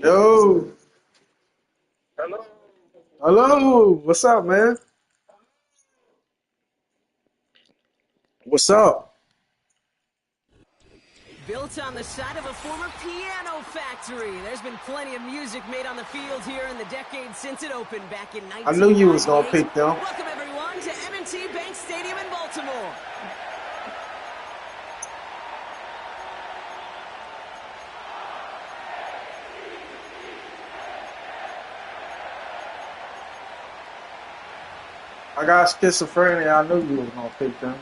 Yo, hello. What's up, man? What's up? Built on the side of a former piano factory, there's been plenty of music made on the field here in the decades since it opened back in I knew you was gonna 1998. pick them. Welcome everyone to M&T Bank Stadium in Baltimore. I got schizophrenia. I knew you was gonna pick them.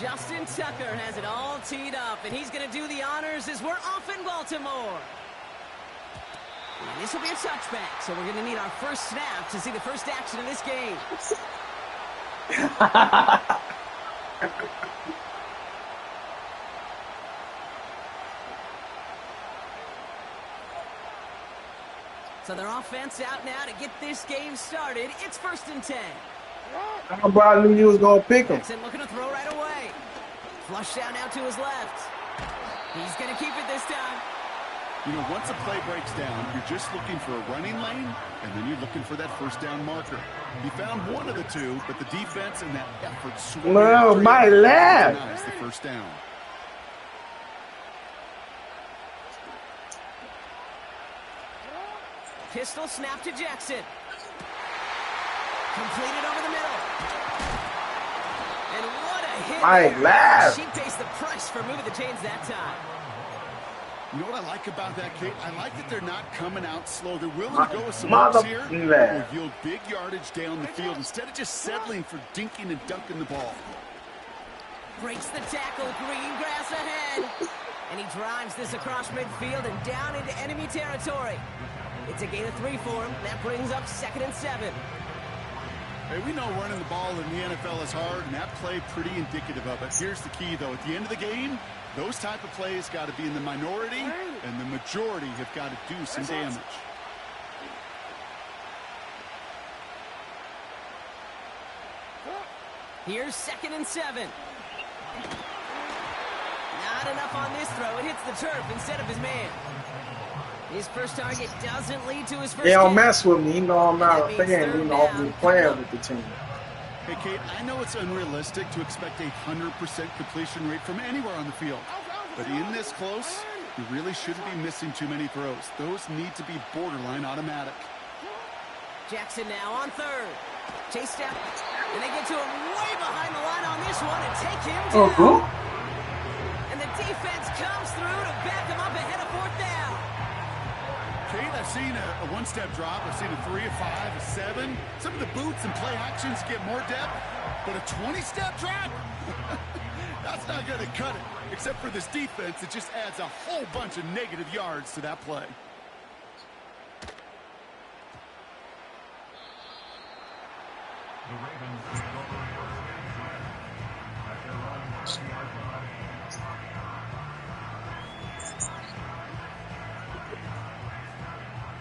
Justin Tucker has it all teed up, and he's going to do the honors as we're off in Baltimore. And this will be a touchback, so we're going to need our first snap to see the first action of this game. So their offense out now to get this game started. It's 1st and 10. I knew you was gonna pick them. Jackson looking to throw right away. Flush down now to his left. He's going to keep it this time. You know, once a play breaks down, you're just looking for a running lane, and then you're looking for that first down marker. He found one of the two, but the defense and that effort swung No, my lad. denies the first down. Pistol snap to Jackson. Completed over the middle. And what a hit. My lad. She pays the price for moving the chains that time. You know what I like about that, Kate? I like that they're not coming out slow. They're willing to go with some Mother ups here that lad. will yield big yardage down the field instead of just settling for dinking and dunking the ball. Breaks the tackle. Green grass ahead. And he drives this across midfield and down into enemy territory. It's a gain of 3 for him. That brings up 2nd and 7. Hey, we know running the ball in the NFL is hard, and that play pretty indicative of it. Here's the key, though. At the end of the game, those type of plays got to be in the minority, and the majority have got to do some damage. Here's 2nd and 7. Not enough on this throw. It hits the turf instead of his man. His first target doesn't lead to his first They don't kick. mess with me. You know I'm not a fan. You know I'm playing with the team. Hey, Kate, I know it's unrealistic to expect a 100% completion rate from anywhere on the field. But in this close, you really shouldn't be missing too many throws. Those need to be borderline automatic. Jackson now on 3rd. Chase step. And they get to him way behind the line on this one and take him down. And the defense comes through to back him up ahead of 4th down. Kate, I've seen a one-step drop. I've seen a 3, a 5, a 7. Some of the boots and play actions get more depth, but a 20-step drop? That's not going to cut it. Except for this defense, it just adds a whole bunch of negative yards to that play.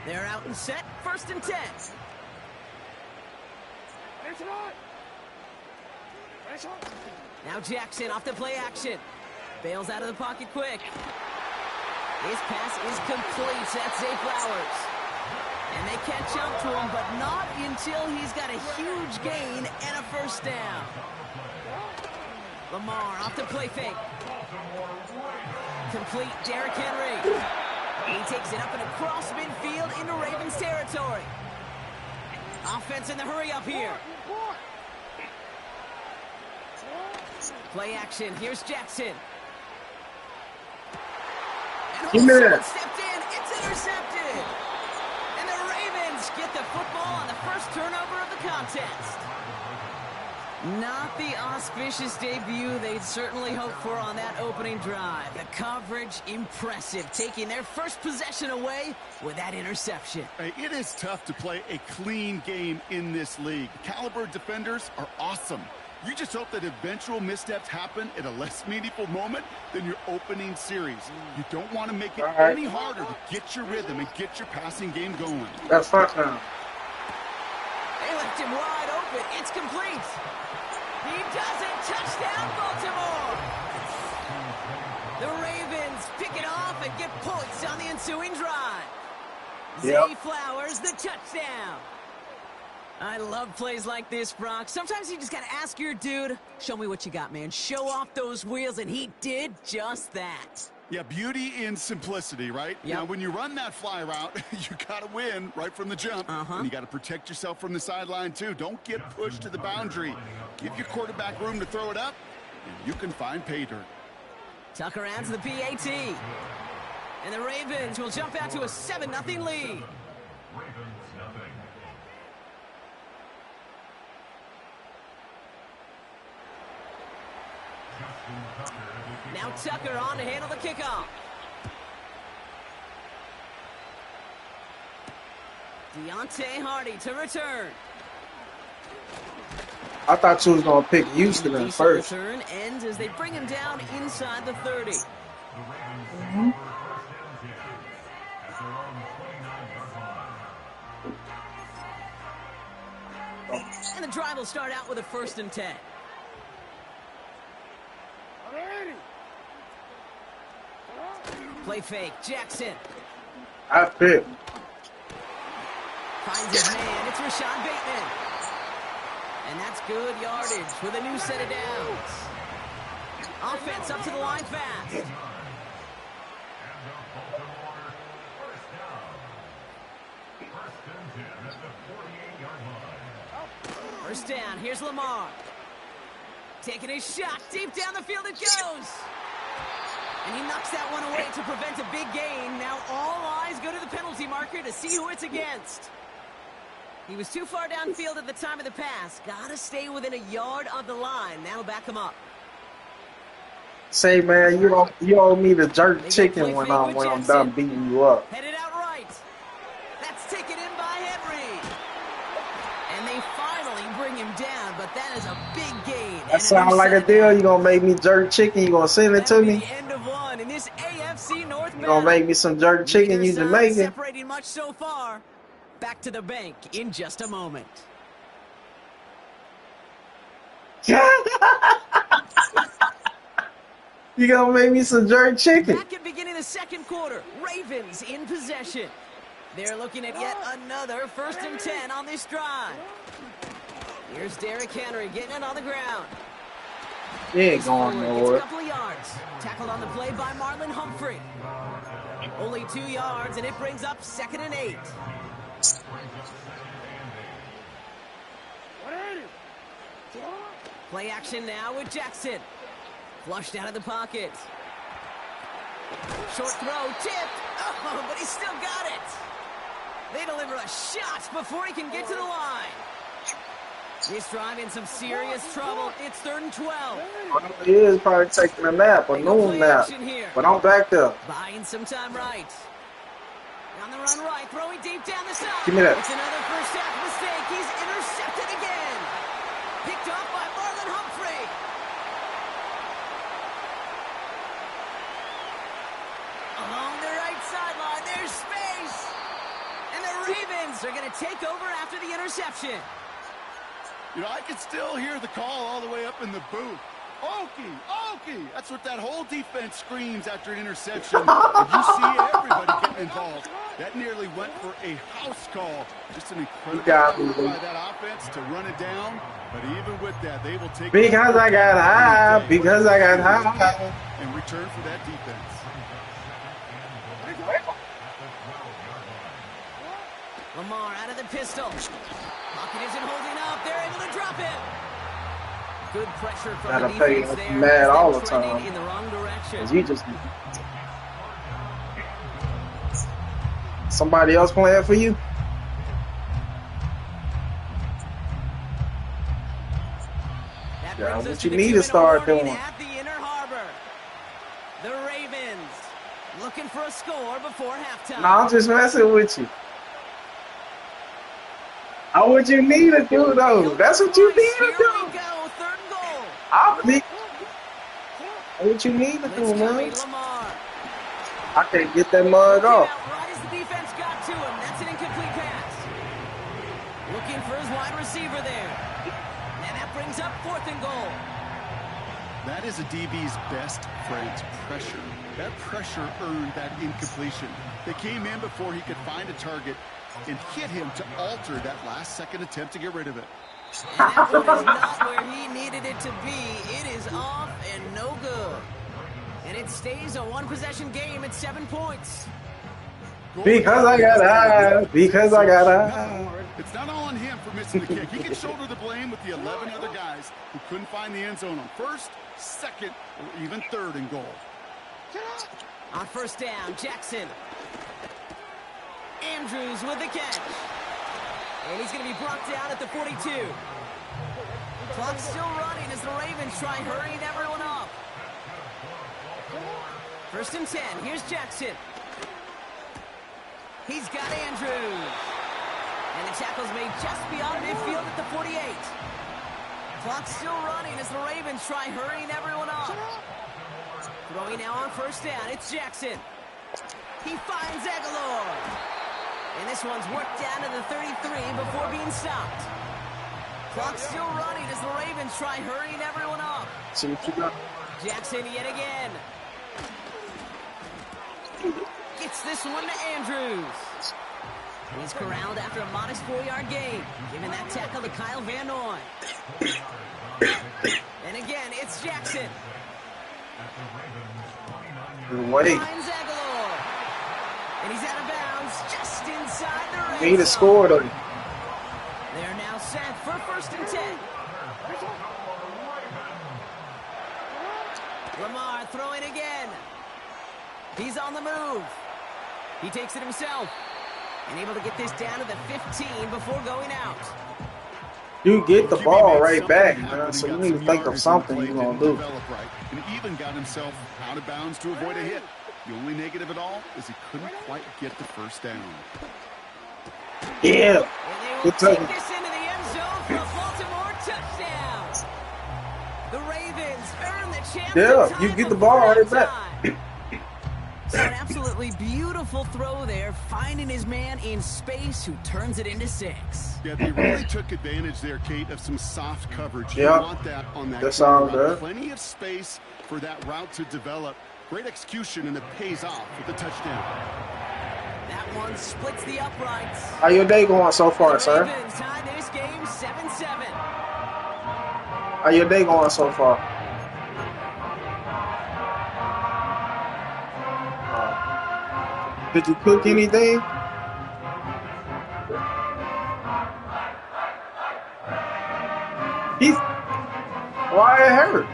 They're out and set. 1st and 10. Now Jackson off the play action. Bails out of the pocket quick. His pass is complete. That's Zay Flowers. And they catch up to him, but not until he's got a huge gain and a first down. Lamar off the play fake. Complete. Derrick Henry. He takes it up and across midfield into Ravens territory. Offense in the hurry up here. Play action. Here's Jackson. And Olsen stepped in. It's intercepted. And the Ravens get the football on the first turnover of the contest. Not the auspicious debut they'd certainly hoped for on that opening drive. The coverage, impressive, taking their first possession away with that interception. Hey, it is tough to play a clean game in this league. Caliber defenders are awesome. You just hope that eventual missteps happen at a less meaningful moment than your opening series. You don't want to make it any harder to get your rhythm and get your passing game going. That's first down. They left him wide open. It's complete. He does it. Touchdown, Baltimore. The Ravens pick it off and get points on the ensuing drive. Zay Flowers, the touchdown. I love plays like this, Brock. Sometimes you just got to ask your dude, show me what you got, man. Show off those wheels, and he did just that. Yeah, beauty in simplicity, right? Yep. Now, when you run that fly route, you got to win right from the jump. And you got to protect yourself from the sideline, too. Don't get pushed to the boundary. Give your quarterback room to throw it up, and you can find pay dirt. Tucker adds the PAT. And the Ravens will jump out to a 7-0 lead. Now Tucker on to handle the kickoff. Deontay Hardy to return. I thought you was gonna pick Houston at first. Return ends as they bring him down inside the 30. And the drive will start out with a 1st and 10. Play fake, Jackson. I picked. Finds his man, it's Rashad Bateman. And that's good yardage with a new set of downs. Offense up to the line fast. First down, here's Lamar. Taking his shot, deep down the field it goes. And he knocks that one away to prevent a big gain. Now all eyes go to the penalty marker to see who it's against. He was too far downfield at the time of the pass. Gotta stay within a yard of the line. That'll back him up. Say, man, you owe me the jerk chicken when I'm done beating you up. Headed out right. That's taken in by Henry. And they finally bring him down, but that is a big gain. That sounds like a deal. You gonna make me jerk chicken? You gonna send it to me? The end of one in this AFC North You gonna make me some jerk chicken? You Jamaican? Separating much so far. Back to the bank in just a moment. You gonna make me some jerk chicken? Back at beginning of the second quarter, Ravens in possession. They're looking at yet another 1st and 10 on this drive. Here's Derrick Henry getting it on the ground. He ain't going nowhere. A couple of yards. Tackled on the play by Marlon Humphrey. Only 2 yards, and it brings up 2nd and 8. Play action now with Jackson. Flushed out of the pocket. Short throw, tipped. Oh, but he still got it. They deliver a shot before he can get to the line. This drive in some serious trouble. It's 3rd and 12. He is probably taking a nap, a noon nap. But I'm back there. Buying some time right. On the run right, throwing deep down the side. Give me that. It's another first half mistake. He's intercepted again. Picked off by Marlon Humphrey. Along the right sideline, there's space. And the Ravens are going to take over after the interception. You know, I can still hear the call all the way up in the booth. Okey. That's what that whole defense screams after an interception. And you see everybody getting involved. That nearly went for a house call. Just an incredible move by that offense to run it down. But even with that, they will take because I got high. Because I got high. And return for that defense. Lamar out of the pistol. Pocket isn't holding up. They're able to drop it. Good pressure from the defense there. Mad all the time. In the wrong direction. You just somebody else playing for you? Yeah, what you need to start doing. At the inner harbor. The Ravens looking for a score before halftime. No, I'm just messing with you. How would you need to do though? That's what you need to do. Here we go, 3rd and goal. I think what you need to do, man. I can't get that mug off. Right as the defense got to him. That's an incomplete pass. Looking for his wide receiver there. And that brings up 4th and goal. That is a DB's best friend, pressure. That pressure earned that incompletion. They came in before he could find a target and hit him to alter that last-second attempt to get rid of it. And that one is not where he needed it to be. It is off and no good. And it stays a one-possession game at 7 points. Because I got eyes. Because I got eyes. It's not all on him for missing the kick. He can shoulder the blame with the 11 other guys who couldn't find the end zone on 1st, 2nd, or even 3rd and goal. On 1st down, Jackson. Andrews with the catch. And he's going to be brought down at the 42. Clock's still running as the Ravens try hurrying everyone up. 1st and 10. Here's Jackson. He's got Andrews. And the tackle's made just beyond midfield at the 48. Clock's still running as the Ravens try hurrying everyone up. Throwing now on 1st down. It's Jackson. He finds Aguilar. And this one's worked down to the 33 before being stopped. Clock's still running as the Ravens try hurrying everyone up. See what you got? Jackson yet again. Gets this one to Andrews. He's corralled after a modest 4-yard gain, giving that tackle to Kyle Van Noy. And again, it's Jackson. Wait. Finds Aguilar. And he's out of bounds just inside the red Need to zone. score though. They're now set for 1st and 10. Lamar throwing again. He's on the move. He takes it himself. And able to get this down to the 15 before going out. You get the ball right back, man. So you need to think of something you're going to do. And even got himself out of bounds to avoid a hit. The only negative at all is he couldn't quite get the 1st down. Yeah. And they will Good take time. this into the end zone for a Baltimore touchdown. The Ravens earn the chance. Yeah, you get the ball right back. So an absolutely beautiful throw there, finding his man in space who turns it into 6. Yeah, they really took advantage there, Kate, of some soft coverage. Yeah. You want that on that. That sounds good. Plenty of space for that route to develop. Great execution, and it pays off with the touchdown. That one splits the uprights. How your day going so far, The sir? Ravens tie this game 7-7. How your day going so far? Did you cook anything? Why it hurt?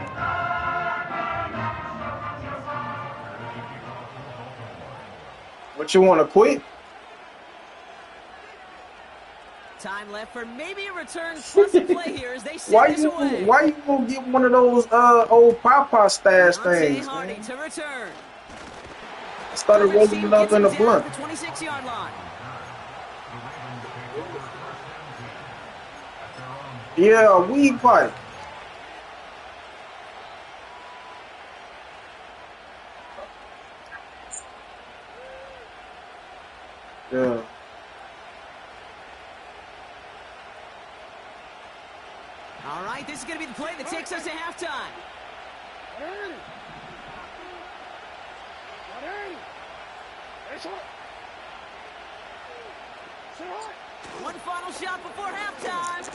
What, you want to quit? Time left for maybe a return plus a play here as they send this away. Why you gonna get one of those old Papa stash Deontay things, Hardy man? to return. Started rolling it up in the blunt. The 26-yard line. Yeah, a weed pipe. Yeah. All right, this is going to be the play that takes us to halftime. One final shot before halftime.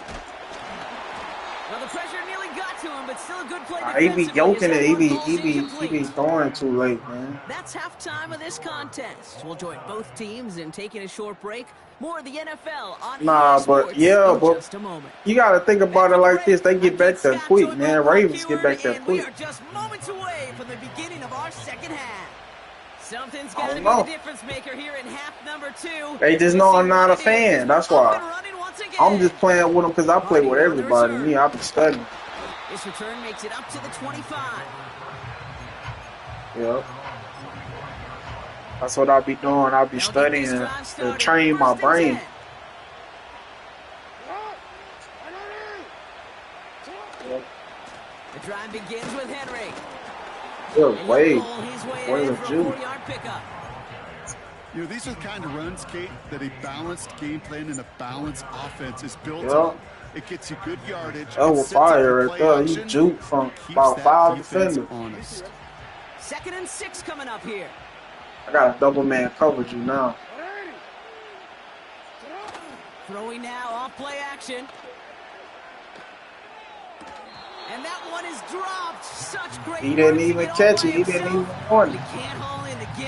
Well, the pressure nearly got to him, but still a good play He be defensively. yoking it. He be Incomplete. throwing too late, man. That's halftime of this contest. We'll join both teams in taking a short break. More of the NFL on Nah, EA but Sports yeah, in but just a moment. you gotta think about it like this. They get back there quick, man. Ravens get back there And we quick. are just moments away from the beginning of our second half. Something's got to be know. the difference maker here in half number 2. They just know I'm not a fan. That's why. I'm just playing with them because I play with everybody. Me, I be studying. This return makes it up to the 25. Yeah. That's what I'll be doing. I'll be studying to train my brain. The drive begins with Henry. Good way. His way What ahead is for it, a Jude? 4-yard pickup. You know, these are the kind of runs, Kate, that a balanced game plan and a balanced offense is built on. It gets you good yardage. Oh, well, fire right there. He juked from about 5 defenders. Honest. 2nd and 6 coming up here. I got a double man coverage you now. Throwing now off play action. And that one is dropped. Such great. He didn't even catch it. He didn't even want it.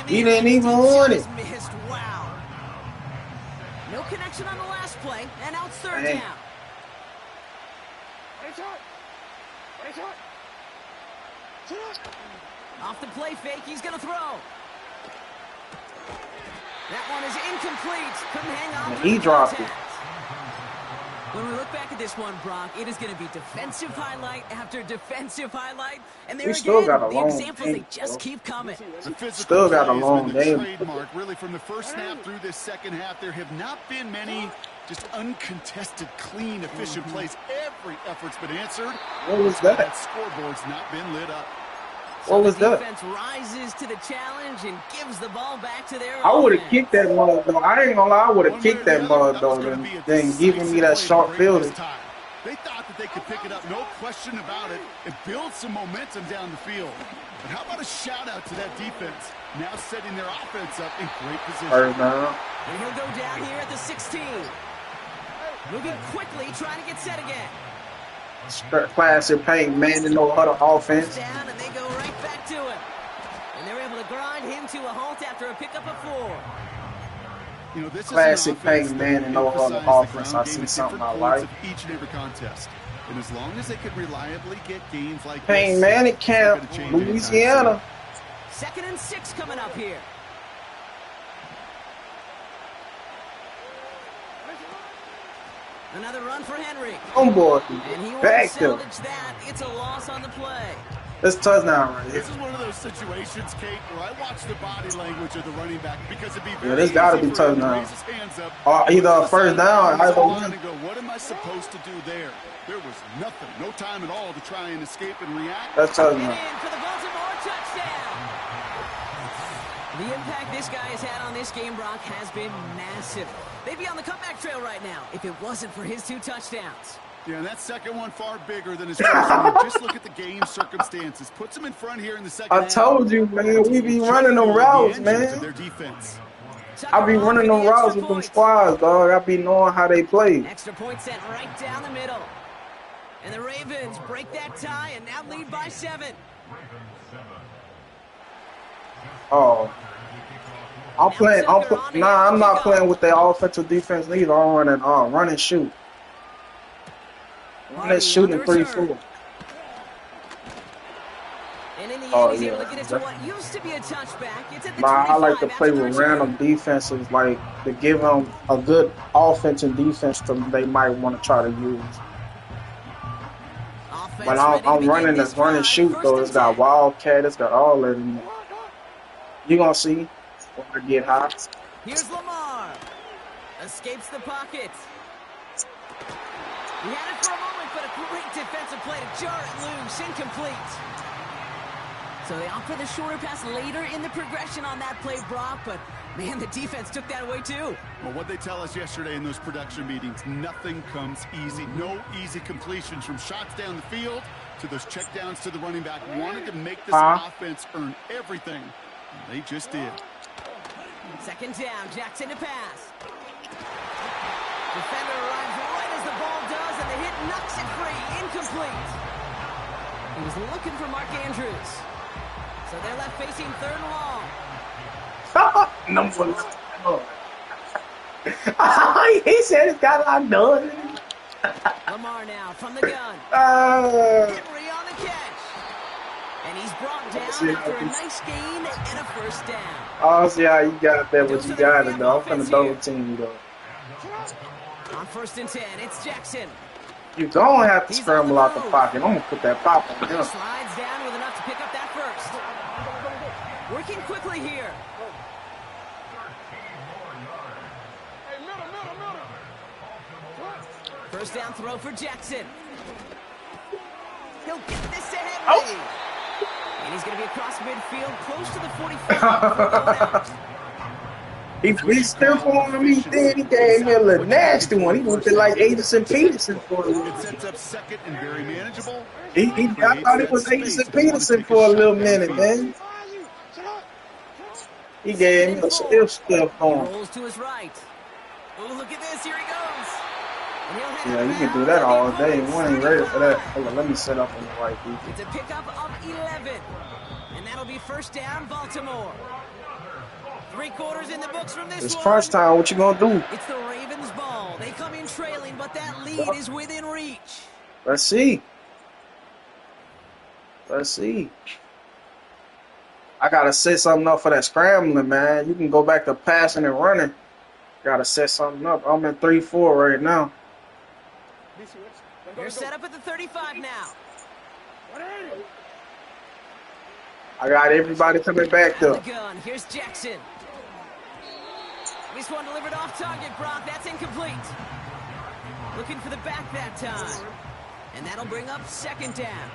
He didn't even want it. Missed. Wow. No connection on the last play. And now it's 3rd down. Off the play fake, he's going to throw. That one is incomplete. Couldn't hang on. He dropped it. When we look back at this one, Brock, it is going to be defensive highlight after defensive highlight. And there again, the examples, they just keep coming. Still got a long game. Trademark, really, from the first snap through this second half, there have not been many just uncontested, clean, efficient plays. Every effort's been answered. What was that? That scoreboard's not been lit up. What was that? Defense rises to the challenge and gives the ball back to their I would have kicked that mug though. I ain't gonna lie, I would have kicked that mug though. Then giving me that sharp fielding. They thought that they could pick it up, no question about it, and build some momentum down the field. But how about a shout out to that defense, now setting their offense up in great position. And he'll go down here at the 16. Moving quickly, trying to get set again. Classic Payne Manning, no other offense. Down and they go right back to him. And they're able to grind him to a halt after a pickup of 4. You know, this classic is Payne Manning, no other offense. I see something I like. Each and every contest. And as long as they can reliably get gains like Payne Manning camp, Louisiana. 2nd and 6 coming up here. Another run for Henry. Boy. And he won't salvage that. It's a loss on the play. It's touchdown right here. This is one of those situations, Kate, where I watch the body language of the running back because it'd be very this got to be touchdown. Or either a first down or either one. What am I supposed to do there? There was nothing, no time at all to try and escape and react. That's touchdown. In for the Baltimore touchdown. The impact this guy has had on this game, Brock, has been massive. They'd be on the comeback trail right now if it wasn't for his 2 touchdowns. Yeah, and that second one far bigger than his first one. Just look at the game circumstances. Puts him in front here in the second half. I told you, man, we be running them routes, man. I be running them routes with them squads, dog. I be knowing how they play. Extra point sent right down the middle. And the Ravens break that tie and now lead by 7. Oh. I'm not playing with their offensive defense neither. I'm running run and shoot. Run and shoot in 3-4. And in the end, he's able to get it to what used to be a touchback. It's at the 25. I like to play with random defenses, like to give them a good offense and defense they might want to try to use. But I'm running this run and shoot though. It's got Wildcat. It's got all of them. You gonna see when I get hot. Here's Lamar. Escapes the pocket. He had it for a moment, but a great defensive play to jar it loose. Incomplete. So they opt for the shorter pass later in the progression on that play, Brock, but man, the defense took that away too. Well, what they tell us yesterday in those production meetings, nothing comes easy. No easy completions from shots down the field to those checkdowns to the running back. Wanted to make this offense earn everything. They just did. 2nd down, Jackson to pass. Defender arrives right as the ball does, and the hit knocks it free. Incomplete. He was looking for Mark Andrews. So they're left facing 3rd and long. Number 1. He said it's got like done. Lamar now from the gun. Henry on the catch. And he's brought down after a nice gain and a 1st down. Oh, see how you got that, what you got it, though. I'm finna double team you, though. On 1st and 10, it's Jackson. You don't have to scramble out the pocket. I'm gonna put that pop on him. Slides down with enough to pick up that 1st. Working quickly here. First down throw for Jackson. He'll get this to Henry. And he's going to be across midfield, close to the 45. He stiff on him. He did. He gave me a little nasty one. He went to like Anderson Peterson for a little It sets up second and very manageable. I thought it was Anderson Peterson for a little minute, man. He gave me a stiff on him. Rolls to his right. Oh, look at this. Here he goes. Yeah, you can do that all day. We ain't ready for that. Hold on, let me set up on the right defense. It's a pickup of 11. And that'll be first down, Baltimore. 3 quarters in the books from this It's one. crunch time. What you gonna do? It's the Ravens' ball. They come in trailing, but that lead is within reach. Let's see. Let's see. I gotta set something up for that scrambling, man. You can go back to passing and running. Gotta set something up. I'm in 3-4 right now. You're set up at the 35 now. I got everybody coming back Out up. of the gun. Here's Jackson. This one delivered off target, Brock. That's incomplete. Looking for the back that time. And that'll bring up second down.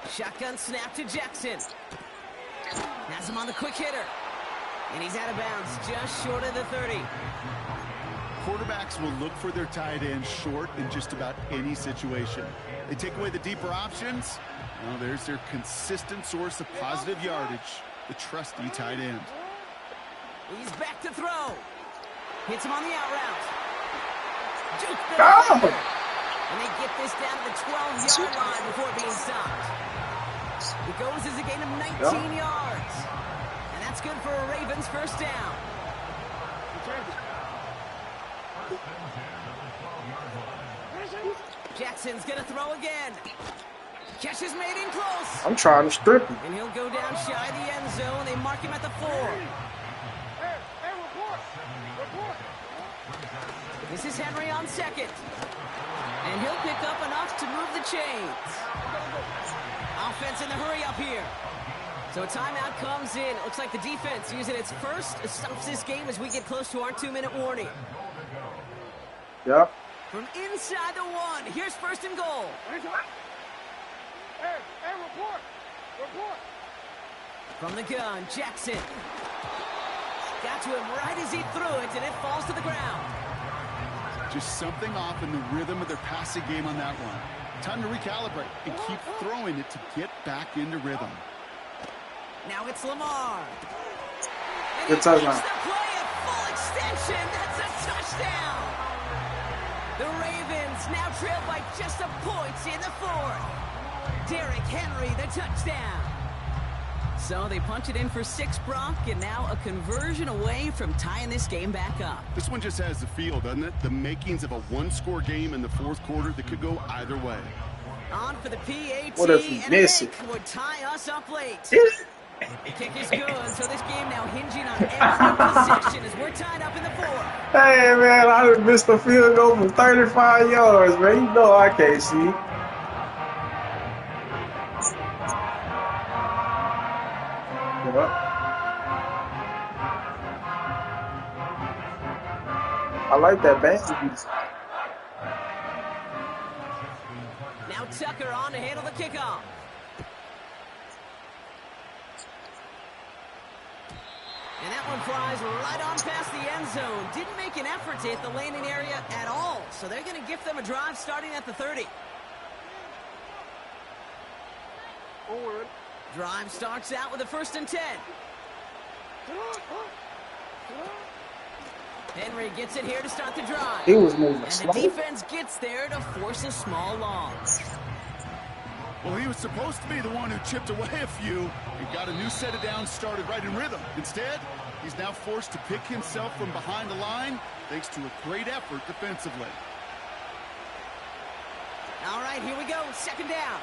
Shotgun snap to Jackson. Has him on the quick hitter. And he's out of bounds, just short of the 30. Quarterbacks will look for their tight end short in just about any situation. They take away the deeper options. Well, there's their consistent source of positive yardage, the trusty tight end. He's back to throw. Hits him on the out route. Go! And they get this down to the 12-yard line before being stopped. It goes as a gain of 19 yards. And that's good for a Ravens first down. Jackson's going to throw again. Catch is made in close. I'm trying to strip him. And he'll go down shy of the end zone. They mark him at the 4. This is Henry on second. And he'll pick up enough to move the chains. Offense in the hurry up here. So a timeout comes in. It looks like the defense using its first stops this game as we get close to our 2-minute warning. Yep. From inside the 1, here's first and goal. From the gun, Jackson. Got to him right as he threw it, and it falls to the ground. Just something off in the rhythm of their passing game on that one. Time to recalibrate and keep throwing it to get back into rhythm. Now it's Lamar. And Good touchdown. The play at full extension. That's a touchdown. The Ravens now trail by just a point in the 4th. Derrick Henry, the touchdown. So they punch it in for 6, Brock, and now a conversion away from tying this game back up. This one just has the feel, doesn't it? The makings of a one-score game in the 4th quarter that could go either way. On for the PAT, What if we and miss Nick it? would tie us up late. The kick is good, so this game now hinging on every possession as we're tied up in the 4th. Hey, man, I just missed a field goal from 35 yards, man. You know I can't see. Yep. I like that band. Now Tucker on to handle the kickoff. And that one flies right on past the end zone. Didn't make an effort to hit the landing area at all. So they're going to gift them a drive starting at the 30. Forward. Drive starts out with a 1st and 10. Henry gets it here to start the drive. He was moving And slow. the defense gets there to force a small loss. Well, he was supposed to be the one who chipped away a few and got a new set of downs started right in rhythm. Instead, he's now forced to pick himself from behind the line thanks to a great effort defensively. All right, here we go. 2nd down.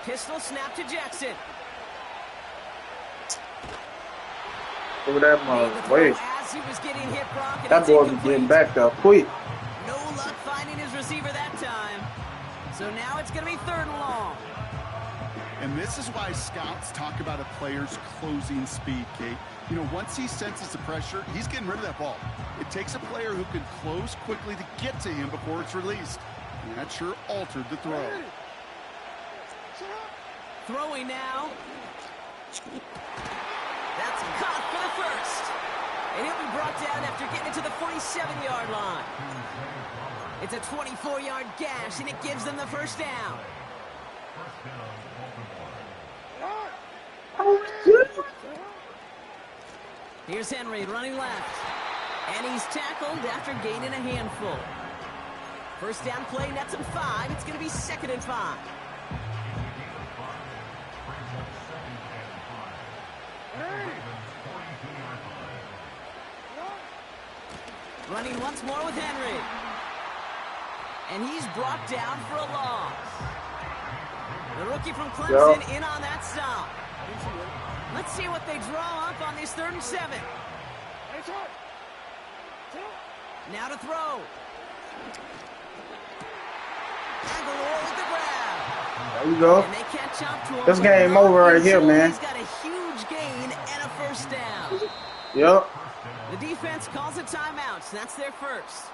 Pistol snap to Jackson. Look at that mother. Wait. As he was getting hit, Brock, and That it's boy be incomplete. getting back up quick. No luck finding his receiver that time. So now it's going to be 3rd and long. And this is why scouts talk about a player's closing speed, Kate. You know, once he senses the pressure, he's getting rid of that ball. It takes a player who can close quickly to get to him before it's released. And that sure altered the throw. Throwing now. That's caught for the first. And he'll be brought down after getting it to the 47-yard line. It's a 24-yard gash, and it gives them the first down. Here's Henry running left. And he's tackled after gaining a handful. First down play, nets him 5. It's going to be 2nd and 5. Running once more with Henry. And he's brought down for a loss. The rookie from Clemson in on that stop. Let's see what they draw up on this 3rd and 7. Now to throw. Aguilar with the grab. There you go. And they catch up to him. This game over right here, man. He's got a huge gain and a first down. Yep. The defense calls a timeout. So that's their first.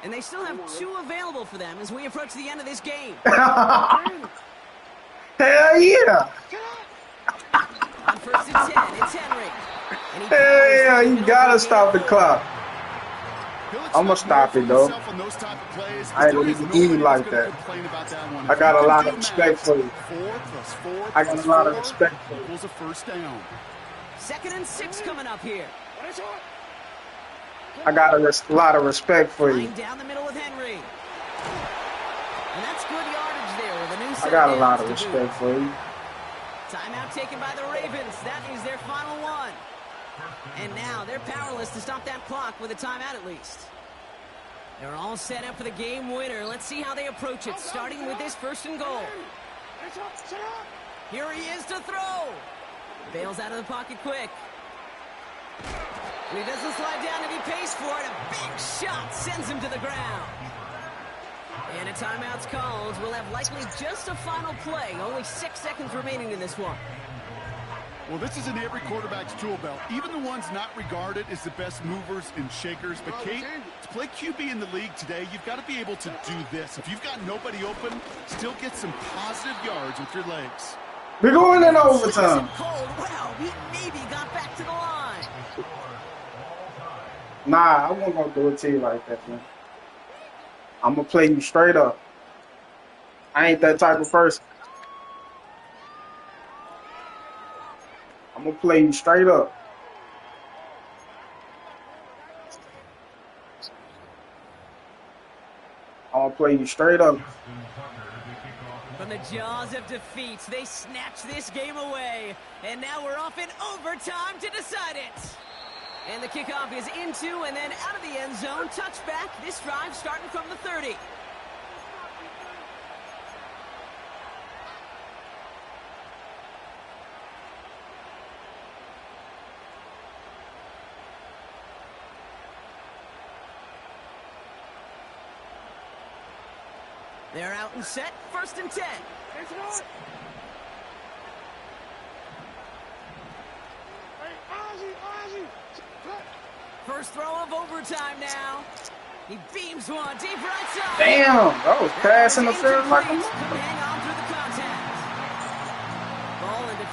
And they still have 2 available for them as we approach the end of this game. Hell yeah. On 1st and 10, it's Henry. And Hey, yeah, you gotta stop the clock. I'm gonna stop it though. I ain't gonna even eat like that. I got a lot of respect for you. I got a lot of respect for you. 2nd and 6 coming up here. I got a lot of respect for you. Line down the middle with Henry. And that's good yardage there with a new set. I got a lot of respect for you. Timeout taken by the Ravens. That is their final one. And now they're powerless to stop that clock with a timeout at least. They're all set up for the game winner. Let's see how they approach it, starting with this 1st and goal. Here he is to throw. Bails out of the pocket quick. And he doesn't slide down and he pays for it. A big shot sends him to the ground. And a timeout's called. We'll have likely just a final play. Only 6 seconds remaining in this one. Well, this is in every quarterback's tool belt. Even the ones not regarded as the best movers and shakers. But, Kate, to play QB in the league today, you've got to be able to do this. If you've got nobody open, still get some positive yards with your legs. We're going in overtime. Wow, he maybe got back to the line. Nah, I wasn't gonna do it to you like that, man. I'm gonna play you straight up. I ain't that type of person. I'm gonna play you straight up. I'm gonna play you straight up. From the jaws of defeat, they snatch this game away. And now we're off in overtime to decide it. And the kickoff is into and then out of the end zone. Touchback. This drive starting from the 30. They're out and set. 1st and 10. First throw of overtime now. He beams one deep right side. Damn, that was pass interference like a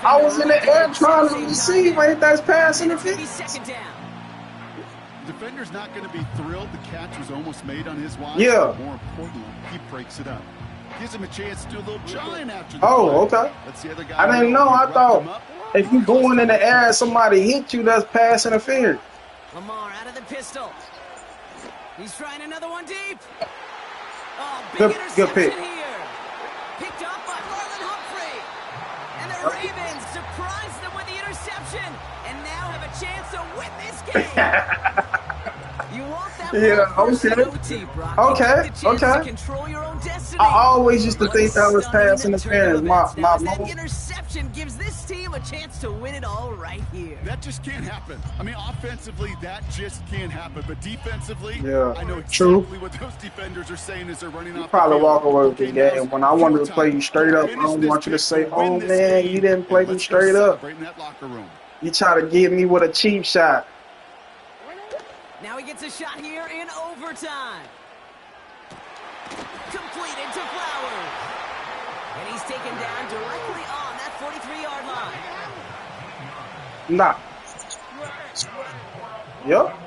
I was in the air trying to receive. Ain't that pass interference? Second down. Defender's not going to be thrilled. The catch was almost made on his watch. Yeah. More importantly, he breaks it up. Gives him a chance to do a little giant after the Oh, play. okay. Let's see the guy I didn't know. I thought if you going in the air and somebody hit you, that's pass interference. Lamar out of the pistol. He's trying another one deep. Oh, big Good interception pick. here. Picked up by Marlon Humphrey. And the Ravens surprise them with the interception and now have a chance to win this game. You want that Yeah, okay. OT, Brock. Okay, You get the chance okay. to control your own destiny. I always used to What a think that was stunning pass turn of interference. events. Now, My as that most interception gives this team a chance to win it all right here. That just can't happen. I mean, offensively, that just can't happen. But defensively, yeah, I know true. exactly what those defenders are saying as they're running You off the probably field. walk away with the Okay, now game. When I your wanted to play time you straight to up, I finish don't this want you to trip, say, to "Oh win this man, you game, didn't play and me let's go straight up." celebrate in that locker room. You try to get me with a cheap shot. Now he gets a shot here in overtime. Completed to Flowers. And he's taken down directly on that 43-yard line. Nah. Yep.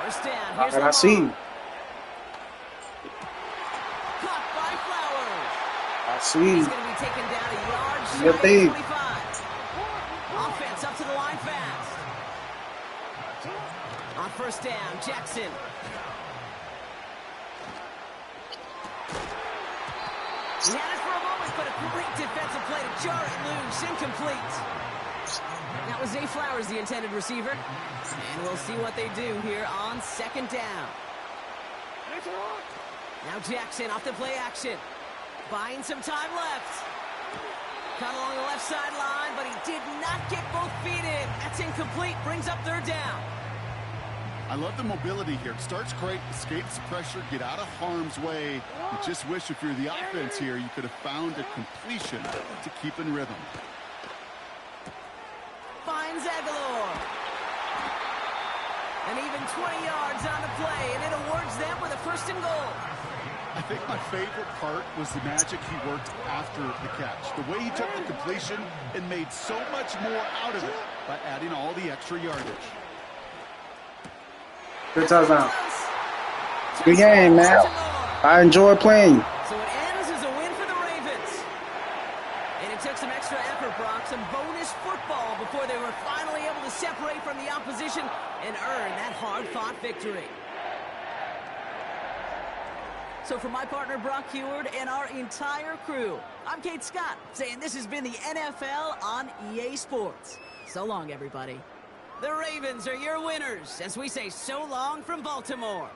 First down. Here's And I Lamar. see you. Caught by Flowers. I see you. He's going to be taken down a yard shy Your of thing. 25. Offense up to the line fast. On first down, Jackson. He had it for a moment, but a great defensive play to jar it loose. Incomplete. That was Zay Flowers, the intended receiver. And we'll see what they do here on second down. Now Jackson off the play action. Buying some time left. Caught along the left sideline, but he did not get both feet in. That's incomplete. Brings up third down. I love the mobility here. It starts great, escapes the pressure, get out of harm's way. You just wish if you're the offense here, you could have found a completion to keep in rhythm. Finds Aguilar. And even 20 yards on the play, and it awards them with a first and goal. I think my favorite part was the magic he worked after the catch. The way he took the completion and made so much more out of it by adding all the extra yardage. Good touchdown. Good game, man. I enjoy playing. So it ends as a win for the Ravens. And it took some extra effort, Brock, some bonus football before they were finally able to separate from the opposition and earn that hard-fought victory. So for my partner, Brock Heward, and our entire crew, I'm Kate Scott, saying this has been the NFL on EA Sports. So long, everybody. The Ravens are your winners as we say so long from Baltimore.